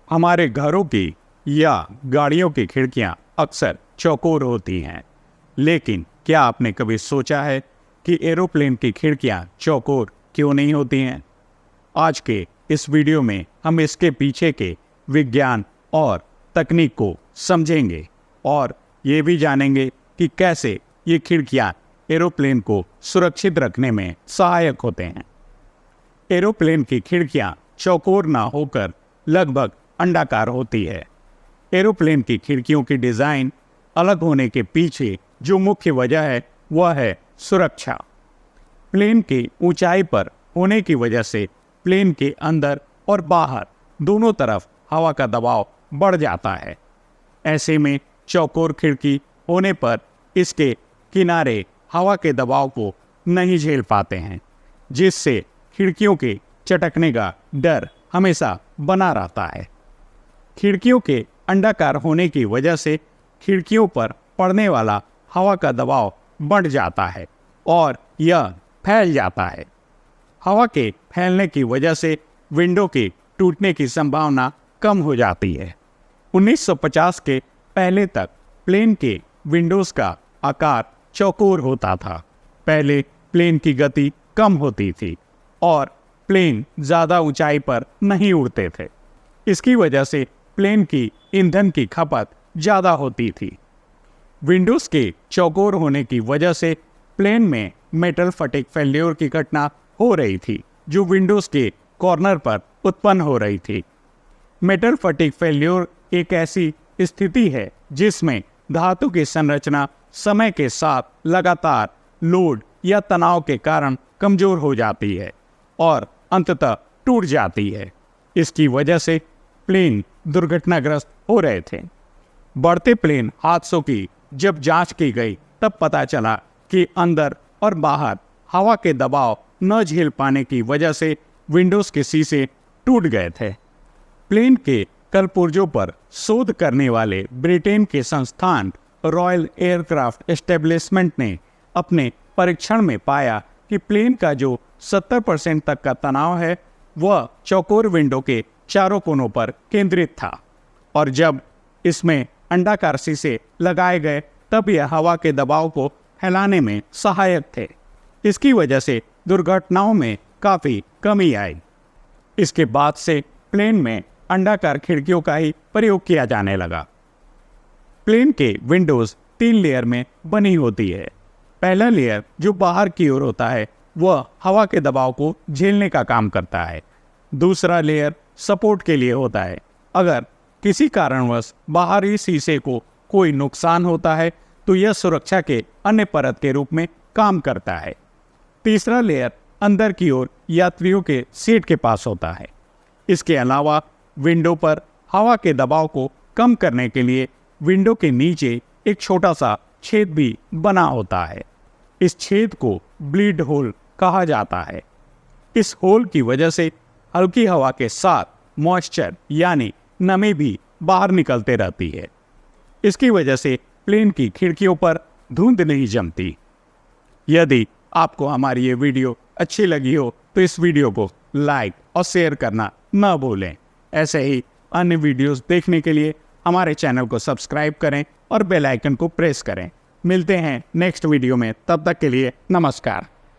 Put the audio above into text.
हमारे घरों की या गाड़ियों की खिड़कियां अक्सर चौकोर होती हैं, लेकिन क्या आपने कभी सोचा है कि एरोप्लेन की खिड़कियां चौकोर क्यों नहीं होती हैं? आज के इस वीडियो में हम इसके पीछे के विज्ञान और तकनीक को समझेंगे और ये भी जानेंगे कि कैसे ये खिड़कियां एरोप्लेन को सुरक्षित रखने में सहायक होते हैं। एरोप्लेन की खिड़कियां चौकोर ना होकर लगभग अंडाकार होती है। एरोप्लेन की खिड़कियों की डिज़ाइन अलग होने के पीछे जो मुख्य वजह है वह है सुरक्षा। प्लेन की ऊंचाई पर होने की वजह से प्लेन के अंदर और बाहर दोनों तरफ हवा का दबाव बढ़ जाता है। ऐसे में चौकोर खिड़की होने पर इसके किनारे हवा के दबाव को नहीं झेल पाते हैं, जिससे खिड़कियों के चटकने का डर हमेशा बना रहता है। खिड़कियों के अंडाकार होने की वजह से खिड़कियों पर पड़ने वाला हवा का दबाव बढ़ जाता है और यह फैल जाता है। हवा के फैलने की वजह से विंडो के टूटने की संभावना कम हो जाती है। 1950 के पहले तक प्लेन के विंडोज़ का आकार चौकोर होता था। पहले प्लेन की गति कम होती थी और प्लेन ज़्यादा ऊंचाई पर नहीं उड़ते थे। इसकी वजह से प्लेन की ईंधन की खपत ज़्यादा होती थी। विंडोज़ के चौकोर होने की वजह से प्लेन में मेटल फटिग फेल्योर की घटना हो रही थी, जो विंडोज़ के कॉर्नर पर उत्पन्न हो रही थी। मेटल फटिग फेल्योर एक ऐसी स्थिति है जिसमें धातु की संरचना समय के साथ लगातार लोड या तनाव के कारण कमज़ोर हो जाती है और अंततः टूट जाती है। इसकी वजह से प्लेन दुर्घटनाग्रस्त हो रहे थे। बढ़ते प्लेन हादसों की जब जांच की गई तब पता चला कि अंदर और बाहर हवा के दबाव न झेल पाने की वजह से विंडोज़ के शीशे टूट गए थे। प्लेन के कलपुर्जों पर शोध करने वाले ब्रिटेन के संस्थान रॉयल एयरक्राफ्ट एस्टेब्लिशमेंट ने अपने परीक्षण में पाया कि प्लेन का जो 70% तक का तनाव है वह चौकोर विंडो के चारों कोनों पर केंद्रित था, और जब इसमें अंडाकार शीशे लगाए गए तब यह हवा के दबाव को फैलाने में सहायक थे। इसकी वजह से दुर्घटनाओं में काफ़ी कमी आई। इसके बाद से प्लेन में अंडाकार खिड़कियों का ही प्रयोग किया जाने लगा। प्लेन के विंडोज़ 3 लेयर में बनी होती है। पहला लेयर जो बाहर की ओर होता है वह हवा के दबाव को झेलने का काम करता है। दूसरा लेयर सपोर्ट के लिए होता है। अगर किसी कारणवश बाहरी शीशे को कोई नुकसान होता है तो यह सुरक्षा के अन्य परत के रूप में काम करता है। तीसरा लेयर अंदर की ओर यात्रियों के सीट के पास होता है। इसके अलावा विंडो पर हवा के दबाव को कम करने के लिए विंडो के नीचे एक छोटा सा छेद भी बना होता है। इस छेद को ब्लीड होल कहा जाता है। इस होल की वजह से हल्की हवा के साथ मॉइस्चर यानी नमी भी बाहर निकलते रहती है। इसकी वजह से प्लेन की खिड़कियों पर धुंध नहीं जमती। यदि आपको हमारी ये वीडियो अच्छी लगी हो तो इस वीडियो को लाइक और शेयर करना न भूलें। ऐसे ही अन्य वीडियोस देखने के लिए हमारे चैनल को सब्सक्राइब करें और बेल आइकन को प्रेस करें। मिलते हैं नेक्स्ट वीडियो में, तब तक के लिए नमस्कार।